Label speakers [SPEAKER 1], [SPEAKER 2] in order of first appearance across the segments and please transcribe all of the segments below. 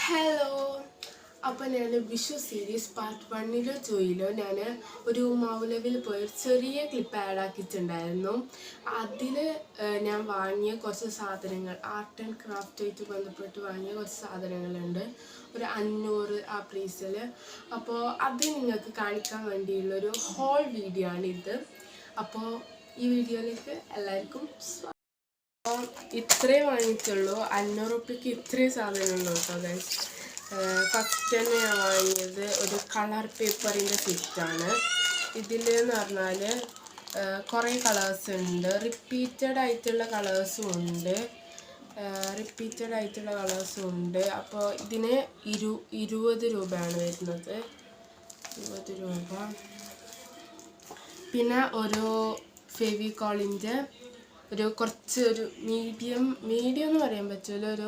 [SPEAKER 1] Hello. അപ്പോൾ ഞാൻ Vishu series part 1-ലോ 2-ലോ ഞാൻ ഒരു മൗലവിൽ പോയി ചെറിയ ക്ലിപ്പ് ആഡ് ആക്കിയിട്ടുണ്ടായിരുന്നു. അതിൽ ഞാൻ വാങ്ങിയ കുറച്ച് സാധനങ്ങൾ, ആർട്ട് ആൻഡ് ക്രാഫ്റ്റായിട്ട് ബന്ധപ്പെട്ട് വാങ്ങിയ കുറച്ച് സാധനങ്ങളുണ്ട്, ഒരു 500 ആ പ്രൈസിൽ. അപ്പോൾ അത് നിങ്ങൾക്ക് കാണിക്കാൻ വേണ്ടിയുള്ളൊരു ഹോൾ വീഡിയോ ആണിത്. അപ്പോൾ ഈ വീഡിയോയിലേക്ക് എല്ലാവർക്കും ഇത്രേ വാങ്ങിച്ചുള്ളൂ. 500 റുപ്യക്ക് ഇത്രയും സാധനമുള്ളൂ കേട്ടോ ഗൈസ്. ഫസ്റ്റ് തന്നെ ഞാൻ വാങ്ങിയത് ഒരു കളർ പേപ്പറിൻ്റെ സെറ്റാണ്. ഇതിൽ എന്ന് പറഞ്ഞാൽ കുറേ കളേഴ്സ് ഉണ്ട്, റിപ്പീറ്റഡ് ആയിട്ടുള്ള കളേഴ്സും ഉണ്ട്. അപ്പോൾ ഇതിന് 20 രൂപയാണ് വരുന്നത്, 20 രൂപ. പിന്നെ ഒരു ഫെവിക്കോളിൻ്റെ ഒരു കുറച്ച് മീഡിയം എന്ന് പറയാൻ പറ്റില്ല, ഒരു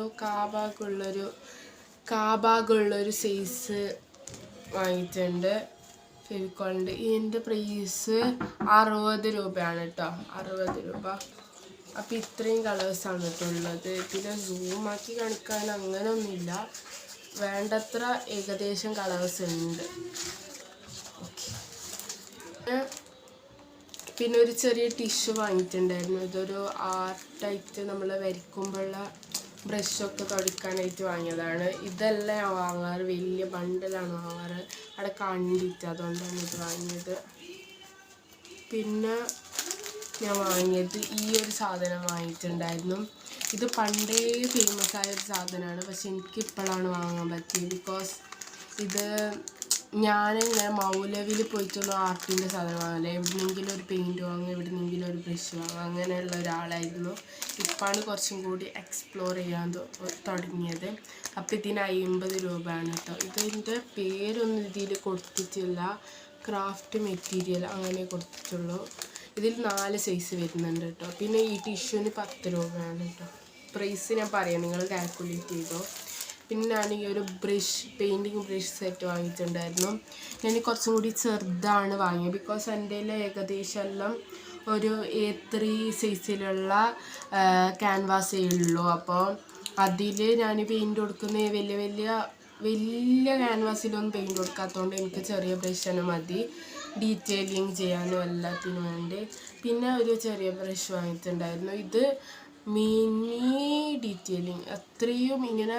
[SPEAKER 1] കാഭാഗുള്ളൊരു സൈസ് വാങ്ങിയിട്ടുണ്ട് ഫെവിക്കോളിൻ്റെ. ഇതിൻ്റെ പ്രൈസ് 60 രൂപയാണ് കേട്ടോ, 60 രൂപ. അപ്പോൾ ഇത്രയും കളേഴ്സാണ് കേട്ടുള്ളത്. പിന്നെ സൂമാക്കി കാണിക്കാൻ അങ്ങനെ ഒന്നുമില്ല, വേണ്ടത്ര ഏകദേശം കളേഴ്സ് ഉണ്ട്. പിന്നെ ഒരു ചെറിയ ടിഷ്യൂ വാങ്ങിയിട്ടുണ്ടായിരുന്നു. ഇതൊരു ആർട്ടായിട്ട് നമ്മൾ വരയ്ക്കുമ്പോഴുള്ള ബ്രഷൊക്കെ തുടയ്ക്കാനായിട്ട് വാങ്ങിയതാണ്. ഇതെല്ലാം ഞാൻ വാങ്ങാറ്, വലിയ ബണ്ടിലാണ് വാങ്ങാറ്, അവിടെ കണ്ടിട്ട്, അതുകൊണ്ടാണ് ഇത് വാങ്ങിയത്. പിന്നെ ഞാൻ വാങ്ങിയത് ഈ ഒരു സാധനം വാങ്ങിയിട്ടുണ്ടായിരുന്നു. ഇത് പണ്ടേ ഫേമസ് ആയ ഒരു സാധനമാണ്, പക്ഷെ എനിക്കിപ്പോഴാണ് വാങ്ങാൻ പറ്റിയത്. ബിക്കോസ് ഇത് ഞാനിങ്ങനെ മൗലവിൽ പോയിട്ടൊന്നും ആർട്ടിൻ്റെ സാധനം വാങ്ങില്ല, എവിടെയെങ്കിലും ഒരു പെയിൻറ്റ് വാങ്ങും, എവിടെയെങ്കിലും ഒരു ബ്രഷ് വാങ്ങും, അങ്ങനെയുള്ള ഒരാളായിരുന്നു. ഇപ്പോഴാണ് കുറച്ചും കൂടി എക്സ്പ്ലോർ ചെയ്യാൻ തുടങ്ങിയത്. അപ്പോൾ ഇതിന് 50 രൂപയാണ് കേട്ടോ. ഇതിൻ്റെ പേരൊന്നും ഇതിൽ കൊടുത്തിട്ടില്ല, ക്രാഫ്റ്റ് മെറ്റീരിയൽ അങ്ങനെ കൊടുത്തിട്ടുള്ളൂ. ഇതിൽ 4 സൈസ് വരുന്നുണ്ട് കേട്ടോ. പിന്നെ ഈ ടിഷ്യൂന് 10 രൂപയാണ് കേട്ടോ. പ്രൈസ് ഞാൻ പറയാം, നിങ്ങൾ കാൽക്കുലേറ്റ് ചെയ്തോ. പിന്നെ ഞാൻ ഈ ഒരു പെയിൻറ്റിങ് ബ്രഷ് സെറ്റ് വാങ്ങിയിട്ടുണ്ടായിരുന്നു. ഞാൻ കുറച്ചും കൂടി ചെറുതാണ് വാങ്ങിയത്, ബിക്കോസ് എൻ്റെ ഏകദേശം എല്ലാം ഒരു A3 സൈസിലുള്ള ക്യാൻവാസേ ഉള്ളൂ. അപ്പോൾ അതിൽ ഞാൻ പെയിൻറ്റ് കൊടുക്കുന്ന വലിയ ക്യാൻവാസിലൊന്നും പെയിൻറ്റ് കൊടുക്കാത്തതുകൊണ്ട് എനിക്ക് ചെറിയ ബ്രഷ് തന്നെ മതി, ഡീറ്റെയിലിങ് ചെയ്യാനും എല്ലാത്തിനും വേണ്ടി. പിന്നെ ഒരു ചെറിയ ബ്രഷ് വാങ്ങിയിട്ടുണ്ടായിരുന്നു. ഇത് മിനി ഡീറ്റെയിലിങ്, അത്രയും ഇങ്ങനെ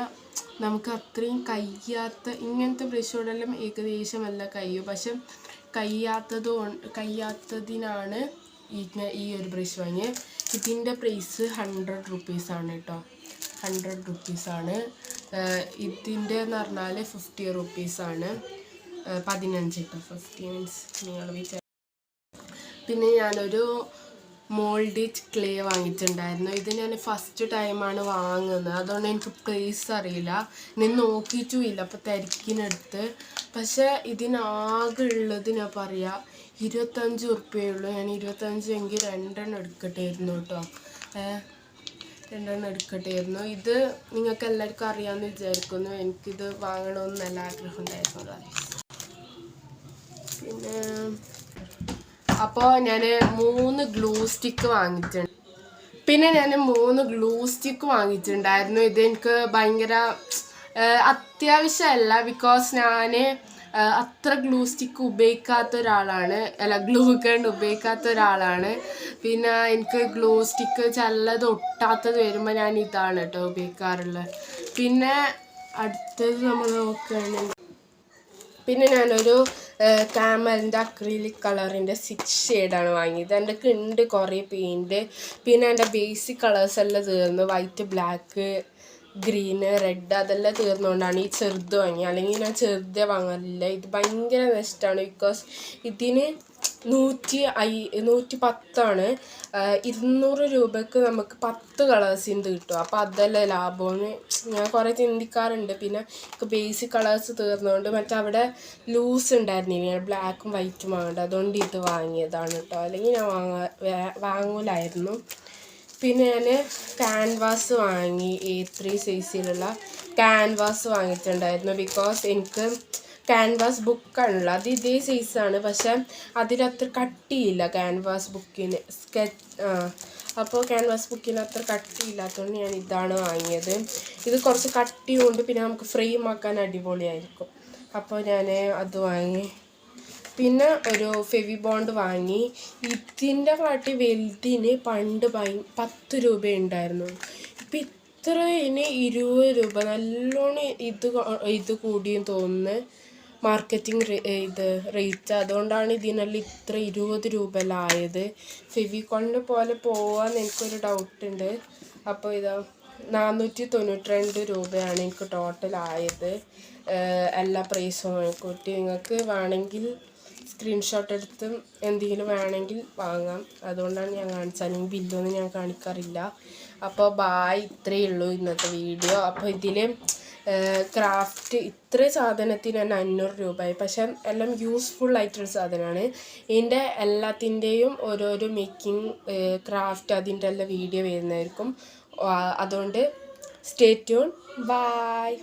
[SPEAKER 1] നമുക്ക് അത്രയും ഇങ്ങനത്തെ ബ്രഷോടെല്ലാം ഏകദേശം എല്ലാം കഴിയും, പക്ഷെ കഴിയാത്തതിനാണ് ഈ ഒരു ബ്രഷ് വാങ്ങിയത്. ഇതിൻ്റെ പ്രൈസ് 100 റുപ്പീസാണ് കേട്ടോ, 100 റുപ്പീസാണ്. ഇതിൻ്റെ എന്ന് പറഞ്ഞാൽ 50 റുപ്പീസാണ്, 15 കേട്ടോ, 50 മീൻസ് നിങ്ങൾ വിചാരിച്ചു. പിന്നെ ഞാനൊരു മോൾഡിഡ് ക്ലേ വാങ്ങിയിട്ടുണ്ടായിരുന്നു. ഇത് ഞാൻ ഫസ്റ്റ് ടൈമാണ് വാങ്ങുന്നത്, അതുകൊണ്ട് എനിക്ക് പ്രൈസ് അറിയില്ല, ഞാൻ നോക്കിയിട്ടുമില്ല, അപ്പോൾ തിരക്കിനെടുത്ത്. പക്ഷേ ഇതിനാകെ ഉള്ളത് ഞാൻ പറയാം 25 റുപ്യയുള്ളൂ. ഞാൻ 25 എങ്കിൽ 2 എടുക്കട്ടായിരുന്നു കേട്ടോ, 2 എടുക്കട്ടായിരുന്നു. ഇത് നിങ്ങൾക്ക് എല്ലാവർക്കും അറിയാമെന്ന് വിചാരിക്കുന്നു, എനിക്കിത് വാങ്ങണമെന്ന് നല്ല ആഗ്രഹം ഉണ്ടായിരുന്നു. പിന്നെ അപ്പോൾ ഞാൻ 3 ഗ്ലൂ സ്റ്റിക്ക് വാങ്ങിയിട്ടുണ്ടായിരുന്നു. ഇതെനിക്ക് ഭയങ്കര അത്യാവശ്യമല്ല, ബിക്കോസ് ഞാൻ അത്ര ഗ്ലൂ സ്റ്റിക്ക് ഉപയോഗിക്കാത്ത ഒരാളാണ്. പിന്നെ എനിക്ക് ഗ്ലൂ സ്റ്റിക്ക് ചിലത് ഒട്ടാത്തത് വരുമ്പോൾ ഞാൻ ഇതാണ് കേട്ടോ ഉപയോഗിക്കാറുള്ളത്. പിന്നെ അടുത്തത് നമ്മൾ നോക്കുകയാണെങ്കിൽ, പിന്നെ ഞാനൊരു കാമലിൻ്റെ അക്രിലിക് കളറിൻ്റെ 6 ഷെയ്ഡാണ് വാങ്ങിയത്. എൻ്റെ ഉണ്ട് കുറേ പെയിൻറ്റ്. പിന്നെ എൻ്റെ ബേസിക് കളേഴ്സ് എല്ലാം തീർന്നു, വൈറ്റ്, ബ്ലാക്ക്, ഗ്രീന്, റെഡ്, അതെല്ലാം തീർന്നുകൊണ്ടാണ് ഈ ചെറുത് വാങ്ങിയത്. അല്ലെങ്കിൽ ഞാൻ ചെറുതേ വാങ്ങാറില്ല. ഇത് ഭയങ്കര നഷ്ടമാണ്, ബിക്കോസ് ഇതിന് 110 200 രൂപയ്ക്ക് നമുക്ക് 10 കളേഴ്സിൻ്റെ കിട്ടും. അപ്പോൾ അതല്ലേ ലാഭമെന്ന് ഞാൻ കുറേ ചിന്തിക്കാറുണ്ട്. പിന്നെ ബേസിക് കളേഴ്സ് തീർന്നുകൊണ്ട് മറ്റവിടെ ലൂസ് ഉണ്ടായിരുന്നില്ല, ബ്ലാക്കും വൈറ്റും വാങ്ങേണ്ടത്, അതുകൊണ്ട് ഇത് വാങ്ങിയതാണ് കേട്ടോ, അല്ലെങ്കിൽ ഞാൻ വാങ്ങൂലായിരുന്നു. പിന്നെ ഞാൻ ക്യാൻവാസ് വാങ്ങി, A3 സൈസിലുള്ള ക്യാൻവാസ് വാങ്ങിയിട്ടുണ്ടായിരുന്നു. ബിക്കോസ് എനിക്ക് ക്യാൻവാസ് ബുക്കാണല്ലോ, അത് ഇതേ സൈസാണ്, പക്ഷെ അതിലത്ര കട്ടിയില്ല ക്യാൻവാസ് ബുക്കിന്. അപ്പോൾ ക്യാൻവാസ് ബുക്കിന് അത്ര കട്ടിയില്ലാത്തതുകൊണ്ട് ഞാൻ ഇതാണ് വാങ്ങിയത്. ഇത് കുറച്ച് കട്ടിയുണ്ട്, പിന്നെ നമുക്ക് ഫ്രെയിം ആക്കാൻ അടിപൊളിയായിരിക്കും. അപ്പോൾ ഞാൻ അത് വാങ്ങി. പിന്നെ ഒരു ഫെവി ബോണ്ട് വാങ്ങി. ഇതിൻ്റെ കാട്ടി വലുതിന് പണ്ട് 10 രൂപ ഉണ്ടായിരുന്നു. ഇപ്പം ഇത്രയിന് 20 രൂപ. നല്ലോണം ഇത് കൂടിയും തോന്നുന്നു മാർക്കറ്റിംഗ് റേറ്റ്. അതുകൊണ്ടാണ് ഇതിനെല്ലാം ഇത്ര 20 രൂപയെല്ലാം ആയത്. ഫെവിക്കോളിനെ പോലെ പോവാന്ന് എനിക്കൊരു ഡൗട്ടുണ്ട്. അപ്പോൾ ഇതാ 492 രൂപയാണ് എനിക്ക് ടോട്ടൽ ആയത്. എല്ലാ പ്രൈസും കൂട്ടി. നിങ്ങൾക്ക് വേണമെങ്കിൽ സ്ക്രീൻഷോട്ട് എടുത്ത് എന്തെങ്കിലും വേണമെങ്കിൽ വാങ്ങാം. അതുകൊണ്ടാണ് ഞാൻ കാണിച്ചത്. അല്ലെങ്കിൽ ബില്ലൊന്നും ഞാൻ കാണിക്കാറില്ല. അപ്പോൾ ബായ്, ഇത്രയേ ഉള്ളൂ ഇന്നത്തെ വീഡിയോ. അപ്പോൾ ഇതിൽ ക്രാഫ്റ്റ് ഇത്ര സാധനത്തിന് തന്നെ 500 രൂപയായി. പക്ഷെ എല്ലാം യൂസ്ഫുൾ ആയിട്ടൊരു സാധനമാണ്. ഇതിൻ്റെ എല്ലാത്തിൻ്റെയും ഓരോരോ മേക്കിംഗ് ക്രാഫ്റ്റ് അതിൻ്റെ എല്ലാം വീഡിയോ വരുന്നതായിരിക്കും. അതുകൊണ്ട് സ്റ്റേ ട്യൂൺ. ബായ്.